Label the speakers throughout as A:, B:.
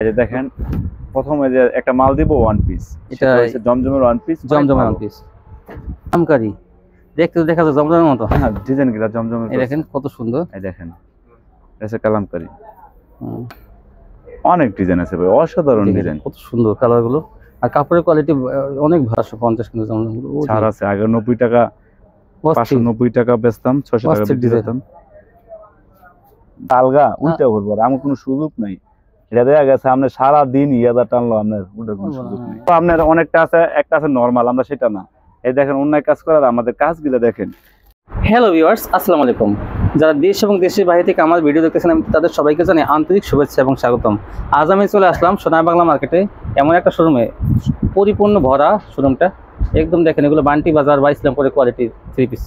A: এই যে দেখেন প্রথমে যে একটা মাল দিব ওয়ান পিস, এটা হচ্ছে জমজমের ওয়ান পিস।
B: জমজমের ওয়ান পিস আমকারি দেখতে দেখা যায় জমজমের মতো।
A: হ্যাঁ, ডিজাইন গুলো জমজমের।
B: এই দেখেন কত সুন্দর।
A: এই দেখেন এটা কালামকারি, অনেক ডিজাইন আছে ভাই, অসাধারণ ডিজাইন,
B: কত সুন্দর কালার গুলো। আর কাপড়ের কোয়ালিটি অনেক ভালো। 50 কিন্তু জমজমগুলো
A: ছাড় আছে। আগে 90 টাকা 590 টাকা বেচতাম, 600 টাকা বিক্রি করতাম। আলগা উল্টা করবো, আমার কোনো সুযোগ নাই। এটা দেখা গেছে আপনি সারা দিন ইয়াদা টানলো, আপনার ওটার কোনো সুযোগ নেই। তো আপনার অনেকটা আছে, একটা আছে নরমাল, আমরা সেটা না। এই দেখেন অন্যায় কাজ করার, আমাদের কাজগুলো দেখেন।
B: হ্যালো ভিউয়ার্স, আসসালামু আলাইকুম। যারা দেশ এবং দেশের বাইরে থেকে আমার ভিডিও দেখতেছেন, আমি তাদের সবাইকে জানাই আন্তরিক শুভেচ্ছা এবং স্বাগতম। আজ আমি চলে আসলাম সোনার বাংলা মার্কেটে, এমন একটা শোরুমে, পরিপূর্ণ ভরা শোরুমটা। একদম দেখেন, এগুলো বান্টি বাজার বা ইসলামপুরের কোয়ালিটির 3 পিস।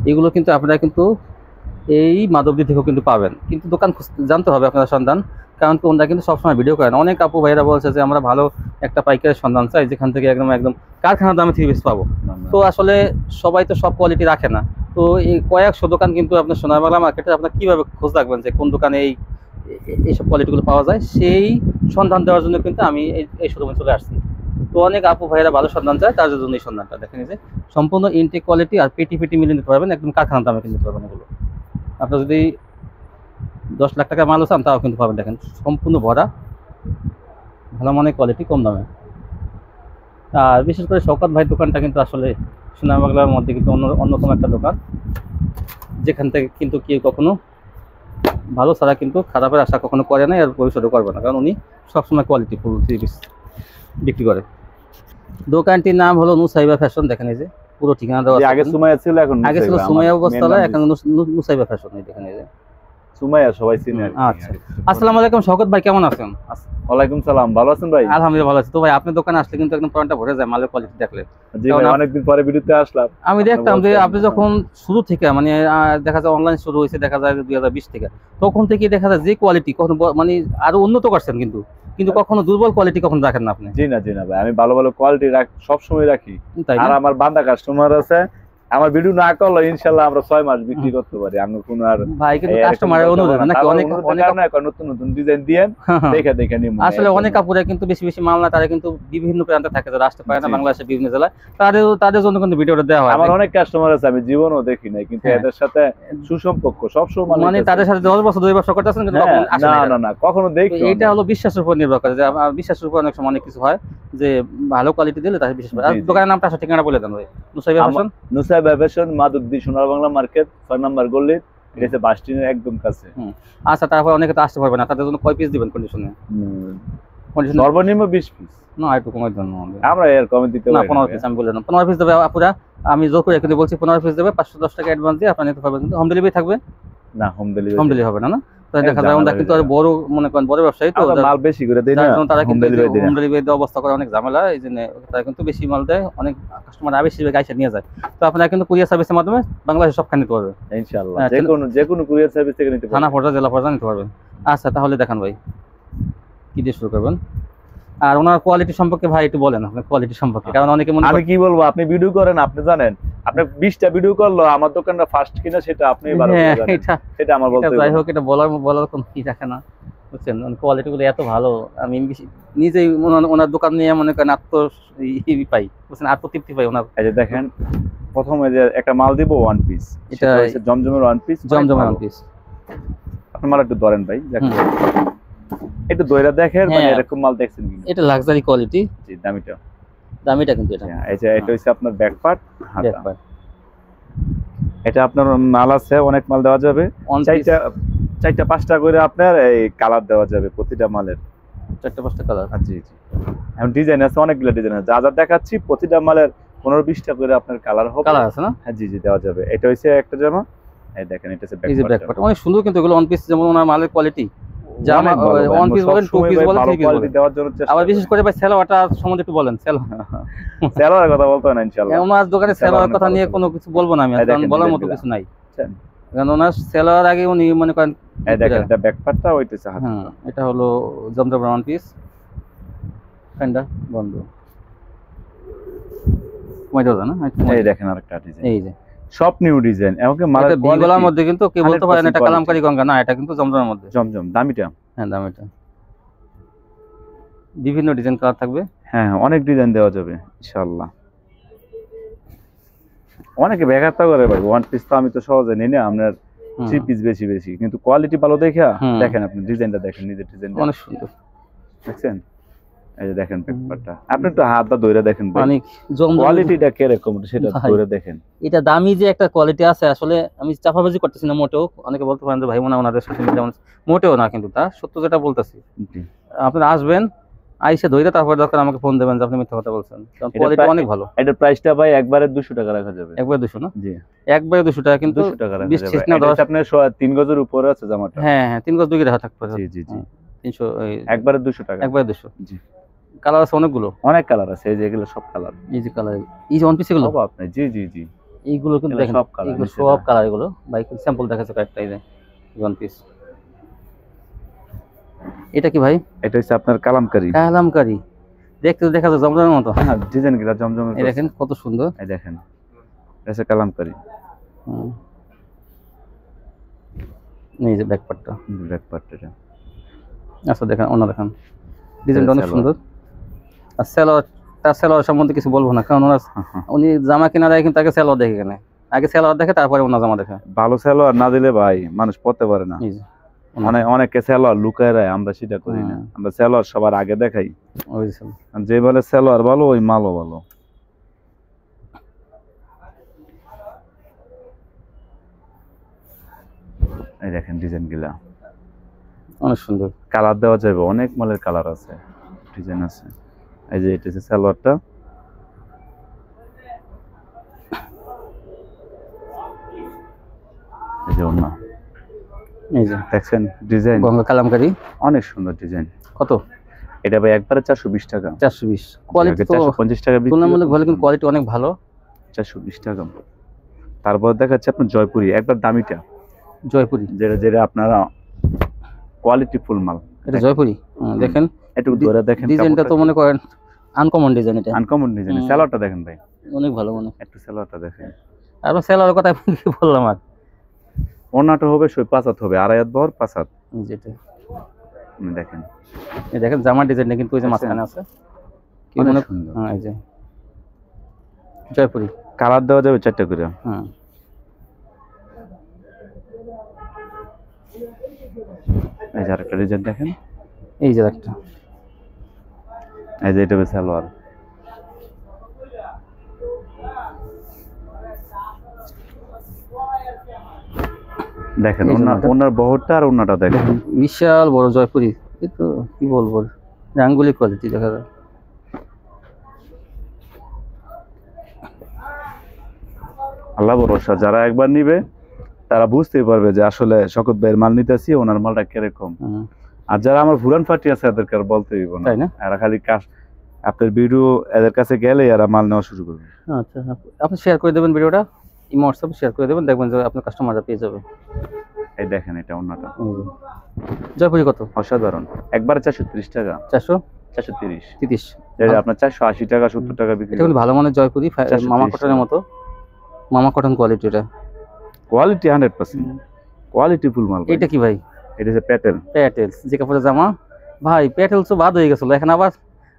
B: এগুলো কিন্তু আপনারা কিন্তু এই মাধবদী থেকেও কিন্তু পাবেন, কিন্তু দোকান জানতে হবে আপনারা সন্ধান, কারণ ওনারা কিন্তু সবসময় ভিডিও করেন। অনেক আপু ভাইয়েরা বলছে যে আমরা ভালো একটা পাইকারের সন্ধান চাই, যেখান থেকে একদম কারখানার দামে 3 পিস পাবো। তো আসলে সবাই তো সব কোয়ালিটি রাখে না। তো এই কয়েকশো দোকান কিন্তু আপনার সোনার বাংলা মার্কেটে আপনার কীভাবে খোঁজ রাখবেন যে কোন দোকানে এইসব কোয়ালিটিগুলো পাওয়া যায়, সেই সন্ধান দেওয়ার জন্য কিন্তু আমি এই শোরুমে চলে আসছি। তো অনেক আপু ভাইয়েরা ভালো সন্ধান চায়, তার জন্য এই সন্ধানটা দেখেন, যে সম্পূর্ণ ইনটেক কোয়ালিটি আর পেটি মিলে নিতে পারবেন, একদম কারখানার দামে কিনতে পারবেন। এগুলো আপনার যদি 10 লাখ টাকা মাল চান তাও কিন্তু পাবেন। দেখেন সম্পূর্ণ ভরা, ভালো মানের কোয়ালিটি, কম দামে। আর বিশেষ করে শওকত ভাই দোকানটা কিন্তু আসলে সোনার বাংলার মধ্যে কিন্তু অন্যতম একটা দোকান, যেখান থেকে কিন্তু কেউ কখনো ভালো ছাড়া কিন্তু খারাপের আশা কখনো করে না, আর ভবিষ্যতে করবে না, কারণ উনি সবসময় কোয়ালিটি ফুল 3 পিস বিক্রি করে। দোকানটির নাম হলো নুসাইবা ফ্যাশন। দেখেন এই যে পুরো ঠিকানা দেওয়া আছে।
A: আগে সুমাইয়া ছিল, এখন
B: আগে ছিল সুমাইয়া অবস্থায়, এখন নুসাইবা ফ্যাশন। দেখেন এই যে
A: সুমাইয়া সবাই চিনে।
B: আচ্ছা, আসসালামু আলাইকুম শওকত ভাই, কেমন আছেন?
A: ওয়ালাইকুম সালাম, ভালো আছেন ভাই?
B: আলহামদুলিল্লাহ ভালো আছি। তো ভাই আপনার দোকানে আসলে কিন্তু একদম প্রাণটা ভরে যায় মালের কোয়ালিটি দেখলে।
A: জি ভাই, অনেকদিন পরে ভিডিওতে আসলাম।
B: আমি দেখতাম যে আপনি যখন শুরু থেকে মানে দেখা যায় অনলাইন শুরু হয়েছে, দেখা যায় 2020 থেকে, তখন থেকে দেখা যায় যে কোয়ালিটি কখনো মানে আরো উন্নত করছেন, কিন্তু কখনো দুর্বল কোয়ালিটি কখনো রাখেন না আপনি।
A: জি না ভাই, আমি ভালো কোয়ালিটি সবসময় রাখি। আর আমার বান্দা কাস্টমার আছে, আমার ভিডিও না করলে ইনশাআল্লাহ আমরা 6 মাস বিক্রি করতে পারি। আমরা কোন আর
B: ভাই কিন্তু কাস্টমারের অনুরোধ নাকি অনেক
A: নতুন ডিজাইন দিয়েন, দেখে নিমু।
B: আসলে অনেক কাপড়ে কিন্তু বেশি মাল না, তারা কিন্তু বিভিন্ন প্রান্তে থাকে, যারা আসতে পারে না বাংলাদেশের বিভিন্ন জেলায়, তাদের জন্য কিন্তু ভিডিওটা দেওয়া হয়।
A: আমার অনেক কাস্টমার আছে আমি জীবনও দেখি নাই, কিন্তু এদের সাথে সুসম্পর্ক সবসময়, মানে
B: তাদের সাথে 10 বছর ধরে ব্যবসা করতেছেন, কিন্তু
A: না কখনো দেখি।
B: এটা হলো বিশ্বাসের উপর নির্ভর করে, যে বিশ্বাসের উপর অনেক সময় অনেক কিছু হয়, যে ভালো কোয়ালিটি দিলে তাদের বিশ্বাস করে। আর দোকানের নামটা আসলে ঠিকানা বলে দেন ভাই।
A: নুসাইবা ফ্যাশন, মাধবদী সোনার বাংলা মার্কেট, 6 নম্বর গলি, এটা হচ্ছে বাস স্ট্যান্ডের একদম কাছে।
B: আচ্ছা, তারপর অনেকে তো আসতে পারবে না, তাদের জন্য কয় পিস দিবেন কন্ডিশনে?
A: সর্বনিম্ন 20 পিস।
B: না, একটু কমাই দেন।
A: আমরা এর কমে দিতে
B: না, 15 পিস আমি বলে দিলাম। 15 পিস দেবে আপুরা, আমি জোর করে কিন্তু বলছি 15 পিস দেবে। 510 টাকা অ্যাডভান্স দিয়ে আপনারা নিতে পারবেন, কিন্তু হোম ডেলিভারি থাকবে
A: না? হোম ডেলিভারি হবে না।
B: তাই দেখা যায় আমরা কিন্তু আর বড় মনে করেন বড় ব্যবসায়ী, তো
A: মাল বেশি করে দেয় না,
B: তারা কিন্তু হোম ডেলিভারি দেওয়ার অবস্থা করে অনেক ঝামেলা। এই জন্য তারা কিন্তু বেশি মাল দেয়, অনেক কাস্টমার বেশিরভাগ আইসা নিয়ে যায়। তো আপনারা কিন্তু কুরিয়ার সার্ভিসের মাধ্যমে বাংলাদেশে সবখানে নিতে পারবেন
A: ইনশাআল্লাহ। যে কোনো কুরিয়ার সার্ভিস থেকে নিতে পারবেন,
B: থানা পর্যায়ে জেলা পর্যায়ে নিতে পারবেন। আচ্ছা, তাহলে দেখান ভাই কি দিয়ে শুরু করবেন, আর ওনার কোয়ালিটি সম্পর্কে ভাই একটু বলেন, আপনার কোয়ালিটি সম্পর্কে। কারণ অনেকে মনে
A: আমি কি বলবো, আপনি ভিডিও করেন, আপনি জানেন, আপনি 20টা ভিডিও করলো, আমার দোকানটা ফার্স্ট কিনা সেটা আপনি ভালো জানেন, সেটা আমার বলতে হবে।
B: যাই হোক, এটা বলার কোনো কি রাখে না, বুঝছেন? কোয়ালিটি গুলো এত ভালো, আমি নিজেই ওনার দোকান নিয়ে মনে করেন পাই, বুঝছেন, আত্মতৃপ্তি পাই ওনার।
A: এই যে দেখেন প্রথমে যে একটা মাল দিব ওয়ান পিস, এটা হচ্ছে জমজমের ওয়ান পিস। আপনি মাল একটু ধরেন ভাই, দেখেন একটু দইরা দেখেন, মানে এরকম মাল দেখছেন কিনা?
B: এটা লাক্সারি কোয়ালিটি।
A: জি, দামিটা কিন্তু এটা। এই যে এটা হচ্ছে আপনার ব্যাক পার্ট, এটা আপনার মাল আছে, অনেক মাল দেওয়া যাবে, 4টা 5টা করে আপনার এই কালার দেওয়া যাবে প্রতিটা মালের,
B: 4টা 5টা কালার।
A: জি এখন ডিজাইন আছে, অনেকগুলো ডিজাইন আছে, যা দেখাচ্ছি প্রতিটা মালের 15-20টা করে আপনার কালার হবে।
B: কালার আছে না?
A: হ্যাঁ জি দেওয়া যাবে। এটা হচ্ছে একটা জামা, এই দেখেন এটা হচ্ছে
B: ব্যাক পার্ট, অনেক সুন্দর কিন্তু এগুলো অন পিস, যেমন ওনার মালের কোয়ালিটি, জামা ওয়ান পিস বলেন, টু পিস বলেন, থ্রি পিস বলেন, দেওয়ার জন্য চেষ্টা। আবার বিশেষ করে ভাই সেলোয়ারটা সম্বন্ধে একটু বলেন।
A: সেলোয়ারের কথা বলতে হয় না ইনশাআল্লাহ।
B: ওনার দোকানে সেলোয়ারের কথা নিয়ে কোনো কিছু বলবো না আমি, কারণ বলার মতো কিছু নাই, কারণ ওনার সেলোয়ার আগে উনি মনে করেন।
A: এই দেখেন এটা ব্যাক পার্টটা, ওইটাছে হাত।
B: হ্যাঁ, এটা হলো জমজম ওয়ান পিস, ফেন্ডা বন্ধ কমাই দাও না।
A: এই দেখেন আরেকটা ডিজাইন,
B: এই যে
A: সব নিউ ডিজাইন, এমনকি মালের
B: বিগলার মধ্যে কিন্তু কেউ বলতে পারে না এটা কালামকারী গঙ্গা, না এটা কিন্তু জমজমের মধ্যে।
A: জমজম দামিটা।
B: হ্যাঁ, দামিটা বিভিন্ন ডিজাইন কালার থাকবে।
A: হ্যাঁ অনেক ডিজাইন দেওয়া যাবে ইনশাআল্লাহ। অনেকে বেকারতা করে ভাই, ওয়ান পিস তো আমি তো সহজে নিই না, আপনার 3 পিস বেশি বেশি, কিন্তু কোয়ালিটি ভালো দেখা দেখেন, আপনি ডিজাইনটা দেখেন, নিজের ডিজাইনটা
B: অনেক সুন্দর
A: দেখছেন। এই যে দেখেন পেপারটা, আপনি একটু হাতটা ধরে দেখেন ভাই,
B: অনেক
A: কোয়ালিটিটা কিরকম সেটা ধরে দেখেন।
B: এটা দামি যে একটা কোয়ালিটি আছে, আসলে আমি চাপাবাজি করতেছি না মোটেও। অনেকে বলতে পারেন যে ভাই মনে হয় ওনাদের সোশ্যাল মিডিয়া, মোটেও না, কিন্তু তা সত্য যেটা বলতেছি। আপনারা আসবেন, আইসে ধরে তারপর দরকার আমাকে ফোন দেবেন যে আপনি মিথ্যা কথা বলছেন, কারণ কোয়ালিটি অনেক ভালো।
A: এটার প্রাইসটা ভাই একবারে 200 টাকা রাখা যাবে।
B: একবারে 200 না?
A: জি
B: একবারে 200 টাকা, কিন্তু
A: 200 টাকা রাখা
B: 20
A: যাবে।
B: 30 না
A: এটা আপনার 3 গজের উপরে আছে জামাটা।
B: হ্যাঁ হ্যাঁ 3 গজ 2 টাকা থাকবে।
A: জি জি জি
B: 300
A: একবারে 200 টাকা।
B: একবারে 200।
A: জি
B: কালার আছে অনেকগুলো,
A: অনেক কালার আছে, এই যে এগুলো সব কালার।
B: এই যে কালার, এই যে ওয়ান পিস এগুলো
A: সব আপনি জি জি জি
B: এইগুলো কিন্তু
A: এগুলো
B: দেখেন,
A: সব কালার,
B: এগুলো সব কালার, এগুলো ভাই স্যাম্পল দেখাচ্ছে কয়েকটা। এই যে ওয়ান পিস, এটা কি ভাই?
A: এটা হচ্ছে আপনার কালামকারী।
B: কালামকারী, দেখতে দেখা যায় জমজমের মতো।
A: হ্যাঁ ডিজাইন গুলা জমজমের।
B: এই দেখেন কত সুন্দর,
A: এই দেখেন এটা হচ্ছে কালামকারী।
B: এই যে ব্যাক পার্টটা,
A: ব্যাক পার্টটা।
B: আচ্ছা দেখেন ওনা দেখেন, ডিজাইনটা অনেক সুন্দর। আর সেলোয়ার, তার সেলোয়ার সম্বন্ধে কিছু বলবো না, কারণ উনি জামা কিনা দেয় কিন্তু আগে সেলোয়ার দেখে, কেনে আগে সেলোয়ার দেখে তারপরে ওনার জামা দেখে।
A: ভালো সেলোয়ার না দিলে ভাই মানুষ পড়তে পারে না। অনেকে সেলোয়ার লুকায় রায়, আমরা সেটা করি না, আমরা সেলোয়ার সবার আগে দেখাই। যে বলে সেলোয়ার ভালো ওই মালও ভালো। এই দেখেন ডিজাইন গুলা
B: অনেক সুন্দর,
A: কালার দেওয়া যাবে, অনেক মালের কালার আছে, ডিজাইন আছে। এই যে এটা হচ্ছে সালোয়ারটা, এই যে ওন্না,
B: এই যে
A: দেখছেন ডিজাইন
B: গঙ্গা কালামকারী,
A: অনেক সুন্দর ডিজাইন।
B: কত
A: এটা ভাই একবারে 420 টাকা।
B: 420 কোয়ালিটি তো
A: 450 টাকা বিক্রি,
B: তুলনামূলক ভালো, কিন্তু কোয়ালিটি অনেক ভালো।
A: 420 টাকা। তারপর দেখাচ্ছে আপনার জয়পুরি, একবার দামিটা
B: জয়পুরি,
A: যেটা আপনারা কোয়ালিটি ফুল মাল।
B: এটা জয়পুরি দেখেন,
A: একটু ধরে দেখেন
B: ডিজাইনটা তো মনে করেন আনকমন ডিজাইন। এটা
A: আনকমন ডিজাইন। সালোয়ারটা দেখেন ভাই
B: অনেক ভালো, মনে
A: একটু সালোয়ারটা দেখেন।
B: আর সেলোয়ারের কথা কি বললাম, আর
A: ওনাটা হবে 5 হাত হবে, 2.5 হাত বহর 5 হাত।
B: যেটা
A: দেখেন,
B: এই দেখেন জামার ডিজাইনটা কিন্তু ওই যে মাঝখানে আছে, কি মনে সুন্দর। হ্যাঁ এই যে জয়পুরি,
A: কালার দেওয়া যাবে 4টা করে।
B: হ্যাঁ
A: এই যে আরেকটা ডিজাইন দেখেন,
B: এই যে একটা,
A: এই যে এটা হবে সালোয়ার। দেখেন ওনার বহরটা আর ওনাটা দেখেন,
B: বিশাল বড় জয়পুরি। এই তো কি বলবো, আঙ্গুলি কোয়ালিটি দেখা যায়।
A: আল্লাহ ভরসা, যারা একবার নিবে তারা বুঝতেই পারবে যে আসলে শকত ভাইয়ের মাল নিতেছি, ওনার মালটা কিরকম। আর যারা আমার ভুরান ফাটি আছে এদেরকে আর বলতে হইব না, এরা খালি আপনার ভিডিও এদের কাছে গেলে এরা মাল নেওয়া শুরু করবে।
B: আচ্ছা আপনি শেয়ার করে দেবেন ভিডিওটা, ইমো হোয়াটসঅ্যাপে শেয়ার করে দেবেন, দেখবেন যে আপনার কাস্টমাররা পেয়ে যাবে।
A: এই দেখেন এটা ওনাটা
B: জয়পুরি কত
A: অসাধারণ, একবারে 430 টাকা। 430 যেটা আপনার 480 টাকা 70 টাকা বিক্রি।
B: এটা কিন্তু ভালো মানের জয়পুরি, মামা কটনের মতো, মামা কটন কোয়ালিটি। এটা
A: কোয়ালিটি 100% কোয়ালিটি ফুল মাল।
B: এটা কি ভাই?
A: এটা হচ্ছে প্যাটেল।
B: প্যাটেলস যে কাপড়ের জামা ভাই, প্যাটেলস তো বাদ হয়ে গেছিল, এখন আবার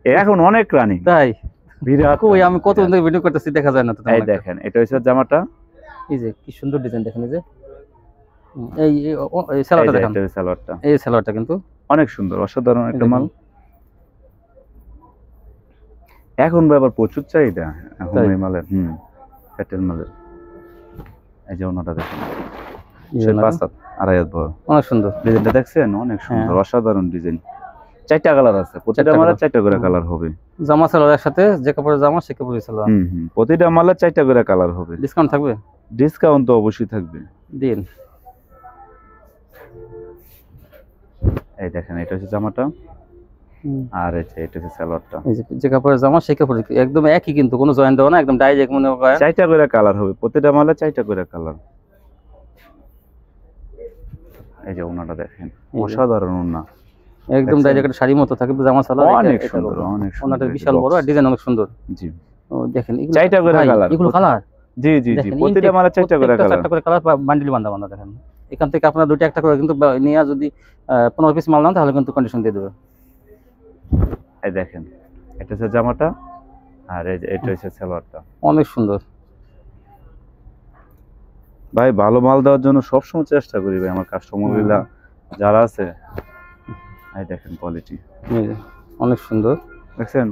A: এখন অনেক রানিং।
B: তাই
A: বিরাট,
B: ওই আমি কত ভিডিও করতেছি দেখা যায় না তো।
A: এই দেখেন এটা হচ্ছে জামাটা,
B: এই যে কি সুন্দর ডিজাইন দেখেন, এই যে এই সালোয়ারটা দেখেন,
A: এটা সালোয়ারটা,
B: এই সালোয়ারটা কিন্তু
A: অনেক সুন্দর, অসাধারণ একটা মাল। এখন আবার প্রচুর চাহিদা এখন এই মালের, প্যাটেল মালের। এই যে ওনাটা দেখেন, 5 হাত 2.5 হাত বড়, অনেক সুন্দর ডিজাইনটা দেখছেন, অনেক সুন্দর অসাধারণ ডিজাইন। 4টা কালার আছে, প্রতিটা মালে 4টা করে কালার হবে।
B: জামা সালোয়ার একসাথে, যে কাপড়ের জামা সে কাপড়ের সালোয়ার।
A: প্রতিটা মালে 4টা করে কালার হবে।
B: ডিসকাউন্ট থাকবে?
A: ডিসকাউন্ট তো অবশ্যই থাকবে, দিন। এই দেখেন এটা হচ্ছে জামাটা, আর এটা হচ্ছে সালোয়ারটা। এই যে কাপড়ের জামা সেই কাপড় একদম একই, কিন্তু কোনো জয়েন্ট দেওয়া না, একদম ডাইরেক্ট মনে হয়। 4টা করে কালার হবে, প্রতিটা মালে 4টা করে কালার। এই যে ওনাটা দেখেন, অসাধারণ ওনা, একদম ডাইরেক্ট শাড়ি মতো থাকে জামা সালোয়ার। অনেক সুন্দর, অনেক সুন্দর, ওনাটা বিশাল বড় আর ডিজাইন অনেক সুন্দর। জি ও দেখেন, 4টা করে কালার, এগুলো কালার। জি জি জি, প্রতিটা মালে 4টা করে কালার, 4টা করে কালার বান্ডিল বাঁধা দেখেন। এখান থেকে আপনারা 2টা একটা করে কিন্তু নিয়ে যদি 15 পিস মাল নেন তাহলে কিন্তু কন্ডিশন দিয়ে দেবে।
C: এই দেখেন এটা হচ্ছে জামাটা, আর এই যে এটা হচ্ছে সালোয়ারটা।
B: অনেক সুন্দর
C: ভাই, ভালো মাল দেওয়ার জন্য সবসময় চেষ্টা করি ভাই আমার কাস্টমাররা যারা আছে। এই দেখেন কোয়ালিটি
B: অনেক সুন্দর,
C: দেখছেন?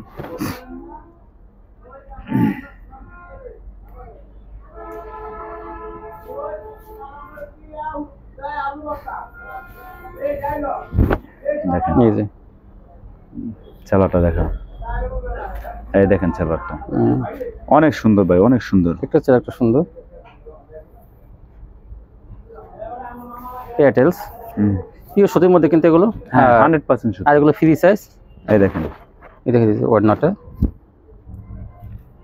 C: দেখেন
B: এই যে
C: চালাটা দেখেন, এই দেখেন চালাটা অনেক সুন্দর ভাই, অনেক সুন্দর।
B: একটা হচ্ছে একটা সুন্দর এয়ারটেলস পিওর সুতির মধ্যে কিন্তু এগুলো
C: 100% সুতি।
B: আর এগুলো ফ্রি সাইজ।
C: এই দেখেন,
B: এই দেখে দিয়েছি ওড়নাটা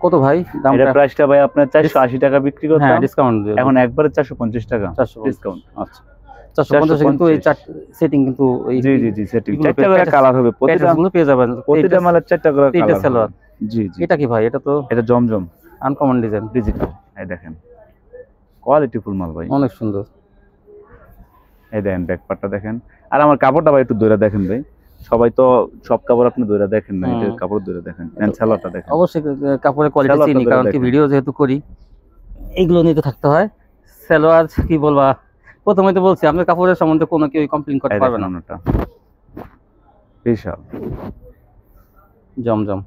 B: কত ভাই দাম?
C: এটা প্রাইসটা ভাই আপনার 480 টাকা বিক্রি করতাম,
B: হ্যাঁ ডিসকাউন্ট
C: এখন একবারে 450 টাকা
B: 450
C: ডিসকাউন্ট।
B: আচ্ছা 450 কিন্তু এই চার সেটিং কিন্তু এই
C: জি জি জি সেটিং চারটা করে কালার হবে,
B: প্রতিটা পেয়ে যাবেন,
C: প্রতিটা মালের চারটা করে কালার
B: সালোয়ার।
C: জি জি।
B: এটা কি ভাই? এটা তো
C: এটা জমজম
B: আনকমন ডিজাইন
C: ডিজিটাল। এই দেখেন কোয়ালিটি ফুল মাল ভাই,
B: অনেক সুন্দর।
C: এই দেখেন ব্যাক পার্টটা দেখেন, আর আমার কাপড়টা ভাই একটু দইরা দেখেন ভাই, সবাই তো সব কাপড় আপনি দইরা দেখেন না, এটা কাপড় দইরা দেখেন। সালোয়ারটা দেখেন,
B: অবশ্যই কাপড়ের কোয়ালিটি চিনি, কারণ কি ভিডিও যেহেতু করি এগুলো নিতে থাকতে হয়। সালোয়ার কি বলবা, প্রথমে তো বলছি আপনার কাপড়ের সম্বন্ধে কোনো কেউ কমপ্লেইন করতে পারবে না।
C: বিশাল
B: জমজম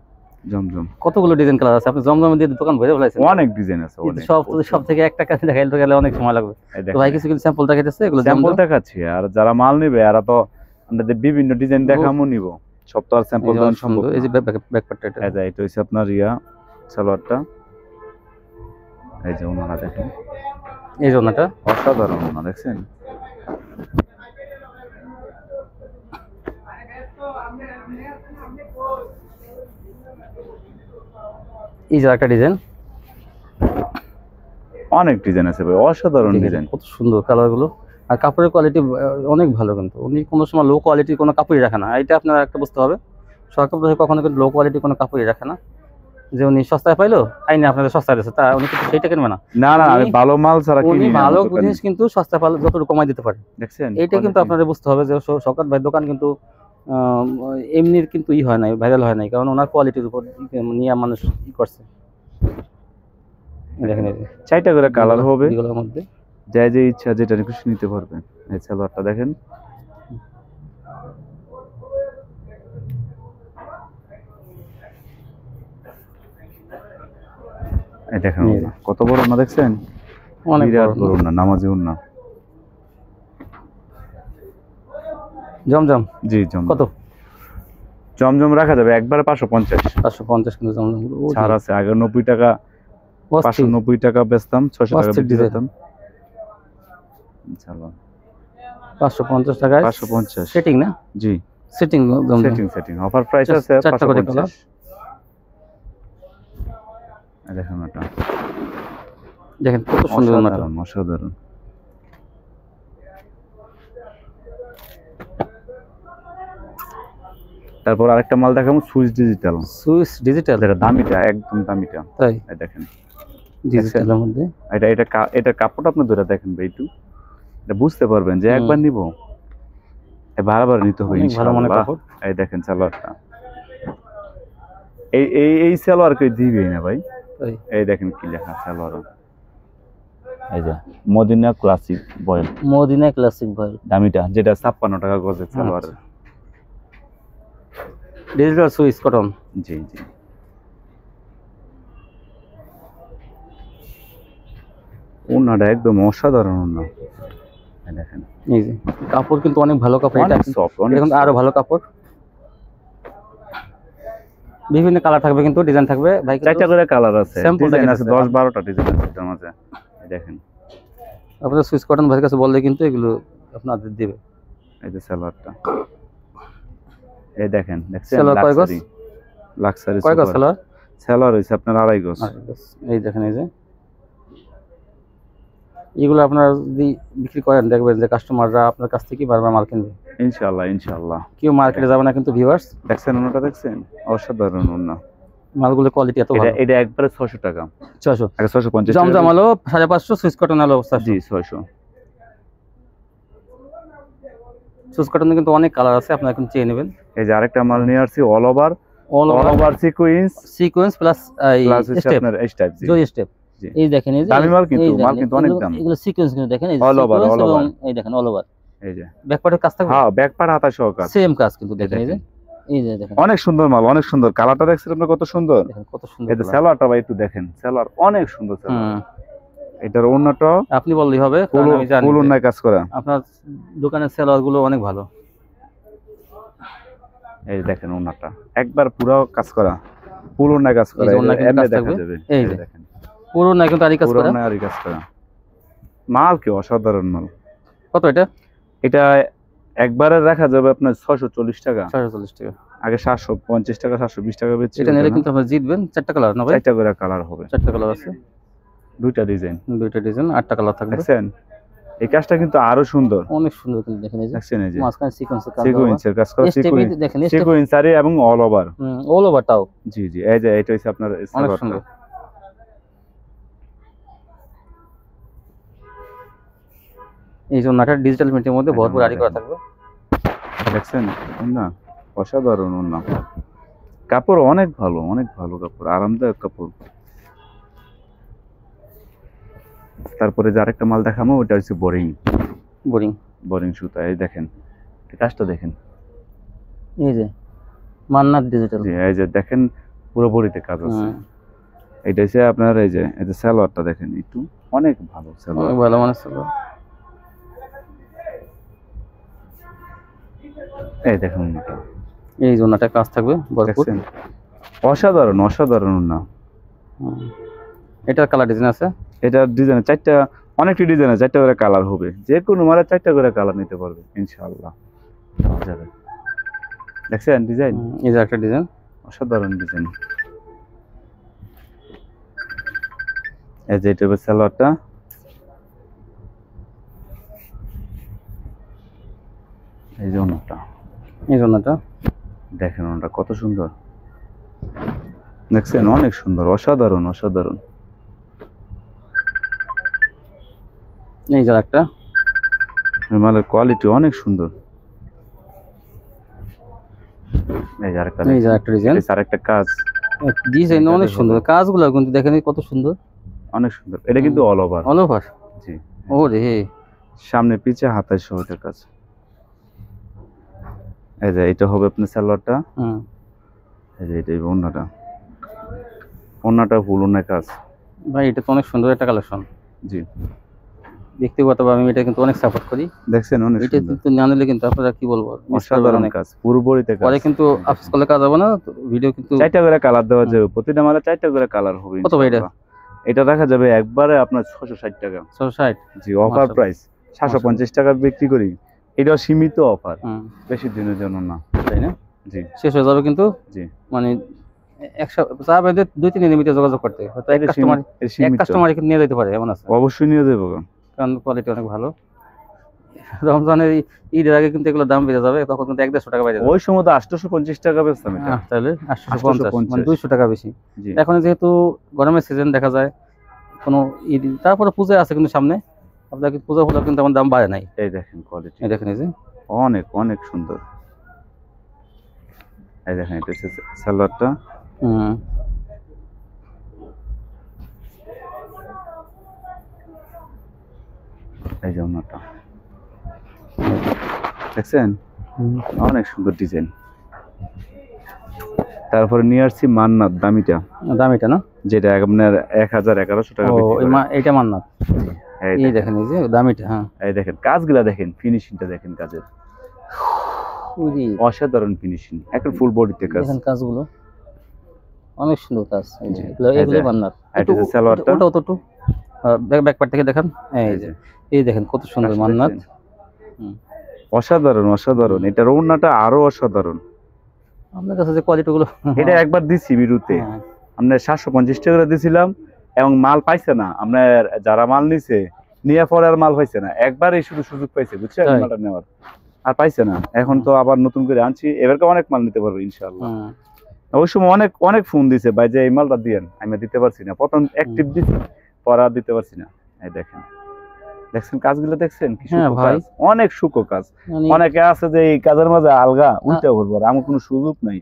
C: জমজম
B: কতগুলো ডিজাইন কালার আছে, আপনি জমজমের দিয়ে দোকান ভরে ফেলাইছেন।
C: অনেক ডিজাইন আছে, অনেক।
B: সব থেকে একটা কাছে দেখাইতে গেলে অনেক সময় লাগবে। তো ভাই কিছু স্যাম্পল দেখাইতেছে, এগুলো
C: স্যাম্পল দেখাচ্ছি, আর যারা মাল নেবে এরা তো আমাদের বিভিন্ন ডিজাইন দেখামু নিব, সব তো আর স্যাম্পল দেওয়া সম্ভব না।
B: এই যে ব্যাক পার্টটা
C: এটা হচ্ছে আপনার সালোয়ারটা, এই যে ওনারা দেখেন,
B: এই জন্যটা
C: অসাধারণ ওনা দেখছেন।
B: এই যে একটা ডিজাইন,
C: অনেক ডিজাইন আছে ভাই, অসাধারণ ডিজাইন,
B: কত সুন্দর কালারগুলো। আর কাপড়ের কোয়ালিটি অনেক ভালো, কিন্তু উনি কোনো সময় লো কোয়ালিটির কোনো কাপড়ই রাখে না, এটা আপনারা একটা বুঝতে হবে। সরকার কখনো কিন্তু লো কোয়ালিটির কোনো কাপড়ই রাখে না, যে উনি সস্তায় পাইলো আইনে আপনাদের সস্তায় দিচ্ছে, তা উনি কিন্তু সেইটা কিনবে না।
C: না না, আমি ভালো মাল ছাড়া
B: উনি ভালো জিনিস কিন্তু সস্তায় পাইলে যতটুকু কমাই দিতে পারে,
C: দেখছেন?
B: এইটা কিন্তু আপনাদের বুঝতে হবে যে শওকত ভাই দোকান কিন্তু এমনি কিন্তু হয় নাই, ভাইরাল হয় নাই, কারণ ওনার কোয়ালিটির উপর নিয়ে মানুষ করছে। দেখেন
C: চারটা করে কালার হবে,
B: এগুলোর মধ্যে
C: যাই যে ইচ্ছা যেটা খুশি নিতে পারবেন। এই সালোয়ারটা দেখেন, এই দেখেন কত বড় না, দেখছেন?
B: অনেক
C: বড় না, নামাজি না।
B: জমজম
C: জি জমজম
B: কত?
C: জমজম রাখা যাবে একবারে 550
B: কিন্তু জমজম
C: ছাড় আছে। আগে 90 টাকা 590 টাকা বেচতাম, 600 টাকা বিক্রি করতাম। ইনশাআল্লাহ
B: 550 টাকায়
C: 550
B: সেটিং না?
C: জি
B: সেটিং
C: সেটিং অফার প্রাইস আছে 550। দেখেন এটা,
B: দেখেন কত সুন্দর,
C: অসাধারণ। তারপর আরেকটা মাল দেখাবো, সুইস ডিজিটাল, এটা দামিটা, একদম দামিটা।
B: তাই
C: দেখেন
B: ডিজিটালের মধ্যে
C: এটা কাপড়টা আপনি ধরে দেখেন ভাই, একটু এটা বুঝতে পারবেন যে একবার নিব বারবার নিতে হবে ইনশাআল্লাহ। এই দেখেন সালোয়ারটা, এই সালোয়ার কেউ দিবেই না ভাই। এই দেখেন কি লেখা সালোয়ার, এই যে মদিনা ক্লাসিক বয়েল, দামিটা, যেটা 56 টাকা গজের সালোয়ার।
B: ডিজিটাল সুইস কটন,
C: জি জি। ওনাটা একদম অসাধারণ ওনা, দেখেন
B: এই যে কাপড় কিন্তু অনেক ভালো কাপড়, এটা
C: সফট,
B: এখন আরো ভালো কাপড়। বিভিন্ন কালার থাকবে, কিন্তু ডিজাইন থাকবে ভাই,
C: চারটা করে কালার আছে, ডিজাইন আছে 10-12টা ডিজাইন আছে এর মাঝে। দেখেন
B: আপনাদের সুইস কটন ভাইয়ের কাছে বললে কিন্তু এগুলো আপনাদের দিবে।
C: এই যে সালোয়ারটা, এই দেখেন, দেখছেন লাক্সারি
B: কয় গজ
C: সালোয়ার হইছে আপনার 2.5 গজ।
B: এই দেখেন, এই যে এগুলো আপনারা যদি বিক্রি করেন দেখবেন যে কাস্টমাররা আপনার কাছ থেকে বারবার মাল কিনবে
C: ইনশাআল্লাহ।
B: কেউ মার্কেটে যাবে না কিন্তু ভিউয়ার্স।
C: দেখছেন ওনাটা, দেখছেন অসাধারণ ওনা,
B: মালগুলোর কোয়ালিটি এত ভালো।
C: এটা একবারে 600 টাকা,
B: 600
C: আগে 650,
B: জমজম হলো 550, সুইস কটন হলো 400।
C: জি 600।
B: সুইস কটনে কিন্তু অনেক কালার আছে, আপনারা এখন চেয়ে নেবেন।
C: এই যে আরেকটা মাল নিয়ে আসছি, all over
B: all
C: over sequence
B: plus
C: step আপনার স্টেপ
B: জয় স্টেপ। এই দেখেন এই যে
C: দামি মাল কিন্তু অনেক দাম।
B: এগুলো সিকোয়েন্স কিন্তু দেখেন এই
C: অল ওভার
B: এই দেখেন অল ওভার
C: এই যে
B: ব্যাক পার্টের কাজ থাকবে।
C: হ্যাঁ ব্যাক পার্ট হাতা সহ কাজ
B: সেম কাজ কিন্তু দেখেন এই যে দেখেন
C: অনেক সুন্দর মাল, অনেক সুন্দর। কালারটা দেখছেন আপনি কত সুন্দর,
B: দেখেন কত সুন্দর।
C: এই যে সালোয়ারটা ভাই একটু দেখেন, সালোয়ার অনেক সুন্দর সালোয়ার। এটার ওন্নাটা
B: আপনি বললেই হবে, কারণ আমি জানি
C: ফুল ওন্নায় কাজ করা।
B: আপনার দোকানের সালোয়ার গুলো অনেক ভালো।
C: এই দেখেন ওন্নাটা একবার পুরো কাজ করা, ফুল ওন্নায় কাজ করা। এমনি দেখা যাবে এই যে দেখেন
B: পুরো না কিন্তু আরি কাজ করা,
C: পুরো না আরি কাজ করা। মাল কি অসাধারণ মাল।
B: কত এটা?
C: এটা একবারে রাখা যাবে আপনার 640 টাকা।
B: 640 টাকা।
C: আগে 750 টাকা 720 টাকা বেচছি।
B: এটা নিলে কিন্তু আপনি জিতবেন। 4টা কালার না ভাই?
C: 4টা করে কালার হবে।
B: 4টা কালার আছে,
C: 2টা ডিজাইন
B: 8টা কালার থাকবে।
C: দেখছেন এই কাজটা কিন্তু আরো সুন্দর,
B: অনেক সুন্দর কিন্তু দেখেন এই যে
C: দেখছেন এই যে
B: মাঝখানে সিকোয়েন্সের কাজ,
C: সিকোয়েন্সের কাজ করা, সিকোয়েন্স আরে এবং অল ওভার।
B: অল ওভার তাও।
C: জি জি এই যে এটা হইছে আপনার
B: অনেক সুন্দর। এই জন্যটা ডিজিটাল প্রিন্টের মধ্যে ভরপুর আরি করা থাকবে।
C: দেখছেন না অসাধারণ না, কাপড় অনেক ভালো, অনেক ভালো কাপড়, আরামদায়ক কাপড়। তারপরে যে আরেকটা মাল দেখাবো ওটা হচ্ছে বোরিং
B: বোরিং
C: বোরিং সুতা। এই দেখেন কাজটা দেখেন,
B: এই যে মান্নাত ডিজিটাল।
C: জি এই যে দেখেন পুরো বডিতে কাজ আছে। এটা হচ্ছে আপনার এই যে সালোয়ারটা দেখেন একটু অনেক ভালো সালোয়ার,
B: অনেক ভালো মানে সালোয়ার।
C: এই দেখুন এটা
B: এই জন্যটা কাজ থাকবে ভরপুর,
C: অসাধারণ অসাধারণ না।
B: এটা কালার ডিজাইন আছে,
C: এটা ডিজাইন 4টা, অনেকটি ডিজাইন আছে, 4টা করে কালার হবে। যে কোনো মালে 4টা করে কালার নিতে পারবে ইনশাআল্লাহ। দেখছেন ডিজাইন,
B: এই যে একটা ডিজাইন
C: অসাধারণ ডিজাইন। এই যে এটা সালোয়ারটা, এই যে ওন্নাটা,
B: এই জন্যটা
C: দেখেন ওন্নাটা কত সুন্দর, দেখছেন অনেক সুন্দর, অসাধারণ অসাধারণ।
B: এই যে একটা
C: মালের কোয়ালিটি অনেক সুন্দর। এই যে আরেকটা,
B: এই যে একটা ডিজাইন,
C: আরেকটা কাজ
B: ডিজাইন অনেক সুন্দর, কাজগুলো কিন্তু দেখেন কত সুন্দর,
C: অনেক সুন্দর। এটা কিন্তু অল ওভার,
B: অল ওভার।
C: জি
B: ওরে
C: সামনে পিছে হাতায় সহ এটা কাজ। এই যে এটা হবে আপনার সালোয়ারটা, এই যে এটা ওন্নাটা, ওন্নাটা ফুল ওন্নায় কাজ।
B: ভাই এটা তো অনেক সুন্দর একটা কালেকশন।
C: জি
B: ব্যক্তিগতভাবে আমি এটা কিন্তু অনেক সাপোর্ট করি।
C: দেখছেন অনেক
B: এটা কিন্তু না নিলে কিন্তু আপনারা কি বলবো,
C: অসাধারণ কাজ, পুরো বডিতে কাজ।
B: পরে কিন্তু আফসোস করলে কাজ হবে না, ভিডিও কিন্তু
C: 4টা করে কালার দেওয়া যাবে, প্রতিটা মালে 4টা করে কালার হবে।
B: কত ভাই এটা?
C: এটা রাখা যাবে একবারে আপনার 660 টাকা।
B: 660?
C: জি অফার প্রাইস, 750 টাকা বিক্রি করি। এটাও সীমিত অফার, বেশি দিনের জন্য না,
B: তাই না?
C: জি
B: শেষ হয়ে যাবে কিন্তু।
C: জি মানে
B: 2-3 দিনের ভিতরে যোগাযোগ করতে, হয়তো এক কাস্টমার কিন্তু নিয়ে যেতে পারে, এমন আছে।
C: অবশ্যই নিয়ে দেবো,
B: কারণ কোয়ালিটি অনেক ভালো। রমজানের ঈদের আগে কিন্তু এগুলো দাম বেড়ে যাবে, তখন কিন্তু 150 টাকা বেড়ে যাবে।
C: ওই সময় তো 850 টাকা বেচতাম এটা,
B: তাহলে 850 মানে 200 টাকা বেশি।
C: জি
B: এখন যেহেতু গরমের সিজন দেখা যায়, কোনো ঈদ, তারপরে পূজা আছে কিন্তু সামনে, আপনাকে পূজা হলো কিন্তু আমার দাম বাড়ে নাই।
C: এই দেখেন কোয়ালিটি,
B: এই দেখেন এই যে
C: অনেক অনেক সুন্দর। এই দেখেন এটা হচ্ছে সালোয়ারটা, এই যে ওন্নাটা দেখছেন অনেক সুন্দর ডিজাইন। তারপরে নিয়ে আসছি মান্নাত দামিটা,
B: দামিটা না,
C: যেটা আপনার 1000-1100 টাকা।
B: এটা মান্নাত, এই দেখেন এই যে দামিটা। হ্যাঁ
C: এই দেখেন কাজগুলা দেখেন, ফিনিশিংটা দেখেন, কাজের অসাধারণ ফিনিশিং, একটা ফুল বডিতে কাজ।
B: দেখেন কাজগুলো অনেক সুন্দর কাজ। এগুলো মান্নাত।
C: এটা সালোয়ারটা,
B: ওটা তো ব্যাক পার্ট থেকে দেখেন, এই যে এই দেখেন কত সুন্দর মান্নাত,
C: অসাধারণ অসাধারণ। এটার ওন্নাটা আরো অসাধারণ।
B: আপনার কাছে যে কোয়ালিটি গুলো,
C: এটা একবার দিছি বিরুতে, আমরা 750 টাকা করে দিছিলাম এবং মাল পাইছে না। আপনার যারা মাল নিছে, নিয়ে পরে আর মাল পাইছে না, একবারই শুধু সুযোগ পাইছে বুঝছেন মালটা নেওয়ার, আর পাইছে না। এখন তো আবার নতুন করে আনছি, এবারকে অনেক মাল নিতে পারবো ইনশাআল্লাহ। ওই সময় অনেক অনেক ফোন দিছে ভাই যে এই মালটা দিয়েন, আমি দিতে পারছি না, প্রথম অ্যাক্টিভ দিছি, পরে আর দিতে পারছি না। এই দেখেন, দেখছেন কাজগুলো দেখছেন কি সুন্দর কাজ, অনেক সুকো কাজ। অনেকে আছে যে এই কাজের মাঝে আলগা উল্টা করবো, আমার কোনো সুযোগ নাই,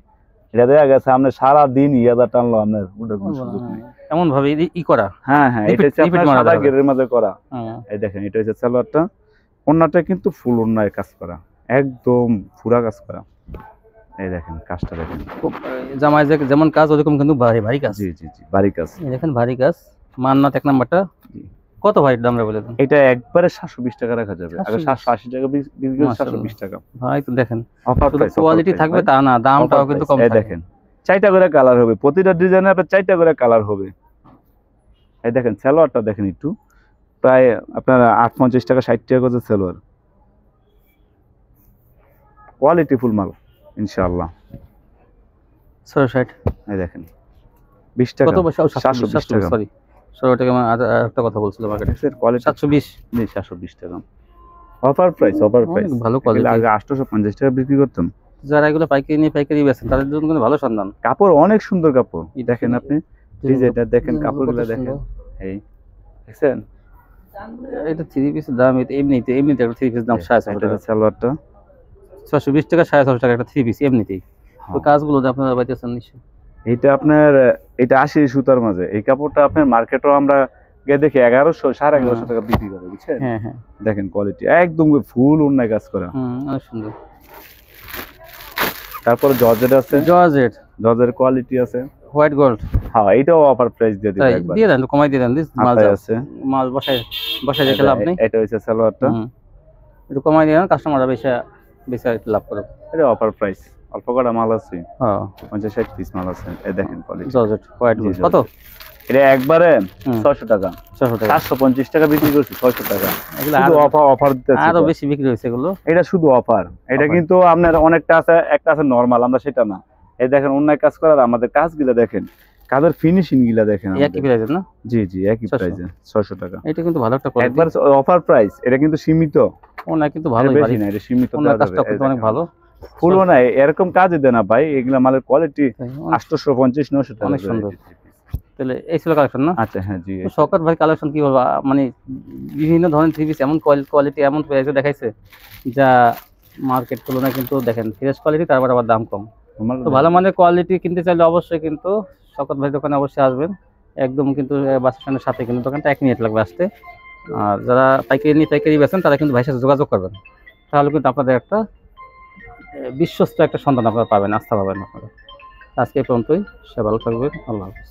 C: এটা দেখা গেছে আপনি সারা দিন ইয়াদা টানলো আপনার ওটার কোনো সুযোগ নেই
B: এমন ভাবে করা।
C: হ্যাঁ হ্যাঁ, এটা হচ্ছে আপনার সাদা গেরের মধ্যে করা। এই দেখেন এটা হচ্ছে সালোয়ারটা, ওন্নাটা কিন্তু ফুল ওন্নায় কাজ করা, একদম পুরা কাজ করা। এই দেখেন কাজটা দেখেন,
B: জামাই যেমন কাজ ওরকম কিন্তু ভারী কাজ।
C: জি জি জি, ভারী কাজ।
B: এই দেখেন ভারী কাজ, মান্নাত 1 নাম্বারটা। কত ভাই দাম বলে দেন?
C: এটা একবারে 720 টাকা রাখা যাবে, আগে 780 টাকা বিক্রি করে 720 টাকা।
B: ভাই তো দেখেন
C: অফার প্রাইস,
B: কোয়ালিটি থাকবে তা না, দামটাও কিন্তু কম।
C: এই দেখেন 4টা করে কালার হবে, প্রতিটা ডিজাইনে আপনার 4টা করে কালার হবে। এই দেখেন সালোয়ারটা দেখেন একটু, প্রায় আপনার 58 টাকা 60 টাকা করে সালোয়ার, কোয়ালিটি ফুল মাল ইনশাআল্লাহ।
B: 660।
C: এই দেখেন 20 টাকা,
B: কত 720 টাকা, সরি 16 টাকা। একটা কথা বলছিলাম মার্কেটে কোয়ালিটি 720,
C: জি 720 টাকা অফার প্রাইস। অফার প্রাইস
B: ভালো কোয়ালিটি,
C: আগে 850 টাকা বিক্রি করতাম।
B: যারা এগুলো পাইকারি নিয়ে পাইকারি বেচেন তাদের জন্য কিন্তু ভালো সন্ধান।
C: কাপড় অনেক সুন্দর কাপড়, দেখেন আপনি ডিজাইনটা দেখেন, কাপড়গুলো দেখেন। এই দেখছেন
B: এটা 3 পিসের দাম, এটা এমনিতে একটা 3 পিস দাম 650 টাকা।
C: সালোয়ারটা
B: 620 টাকা, 650 টাকা একটা 3 পিস এমনিতেই। তো কাজগুলো আপনারা পাইতেছেন নিশ্চয়।
C: এটা আপনার এটা 80 সুতার মাঝে, এই কাপড়টা আপনার মার্কেটও আমরা গিয়ে দেখি 1100 1150 টাকা বিক্রি করে, বুঝছেন?
B: হ্যাঁ হ্যাঁ,
C: দেখেন কোয়ালিটি একদম ফুল অন্যায় কাজ করা,
B: অনেক সুন্দর।
C: তারপরে জর্জেট আছে, জর্জের কোয়ালিটি আছে,
B: হোয়াইট গোল্ড।
C: হ্যাঁ এটাও অফার প্রাইস দিয়ে দিবেন, একবার
B: দিয়ে দেন, কমাই দিয়ে দেন। মাল আছে, মাল বসায় দেখে লাভ নেই।
C: এটা হচ্ছে সালোয়ারটা,
B: একটু কমাই দিয়ে দেন, কাস্টমাররা বেশি লাভ করে।
C: এটা অফার প্রাইস, অল্প কটা মাল আছে,
B: হ্যাঁ
C: 50-60 পিস মাল আছে। এই দেখেন কোয়ালিটি
B: জর্জেট হোয়াইট গোল্ড কত?
C: এটা একবারে 600 টাকা, 750 টাকা বিক্রি করছি, 600 টাকা। শুধু অফার দিতেছি,
B: আরো বেশি বিক্রি হয়েছে এগুলো।
C: এটা শুধু অফার, এটা কিন্তু আপনার অনেকটা আছে, একটা আছে নরমাল, আমরা সেটা না। এই দেখেন অন্যায় কাজ করার, আমাদের কাজগুলো দেখেন, কাজের ফিনিশিং গুলা দেখেন।
B: একই প্রাইস না?
C: জি জি একই প্রাইসে 600 টাকা।
B: এটা কিন্তু ভালো একটা কোয়ালিটি,
C: একবার অফার প্রাইস। এটা কিন্তু সীমিত,
B: ওনা কিন্তু ভালো
C: বেশি না, এটা সীমিত।
B: ওনা কাজটা কিন্তু অনেক ভালো,
C: ফুল না এরকম কাজই দেনা ভাই, এগুলা মালের কোয়ালিটি 850-900 টাকা,
B: অনেক সুন্দর। তাহলে এই ছিল কালেকশন না?
C: আচ্ছা হ্যাঁ জি।
B: শওকত ভাই কালেকশন কি বলবো, মানে বিভিন্ন ধরনের 3 পিস এমন কোয়ালিটি এমন প্রাইসে দেখাইছে যা মার্কেট তুলনায় কিন্তু দেখেন ফ্রেশ কোয়ালিটি, তারপর আবার দাম কম। তো ভালো মানের কোয়ালিটি কিনতে চাইলে অবশ্যই কিন্তু শওকত ভাই দোকানে অবশ্যই আসবেন। একদম কিন্তু বাস স্ট্যান্ডের সাথে কিন্তু দোকানটা 1 মিনিট লাগবে আসতে। আর যারা পাইকারি বেচেন তারা কিন্তু ভাইয়ের সাথে যোগাযোগ করবেন, তাহলে কিন্তু আপনাদের একটা বিশ্বস্ত একটা সন্ধান আপনারা পাবেন, আস্থা পাবেন আপনারা। আজকে এই পর্যন্তই, সে ভালো থাকবেন, আল্লাহ হাফেজ।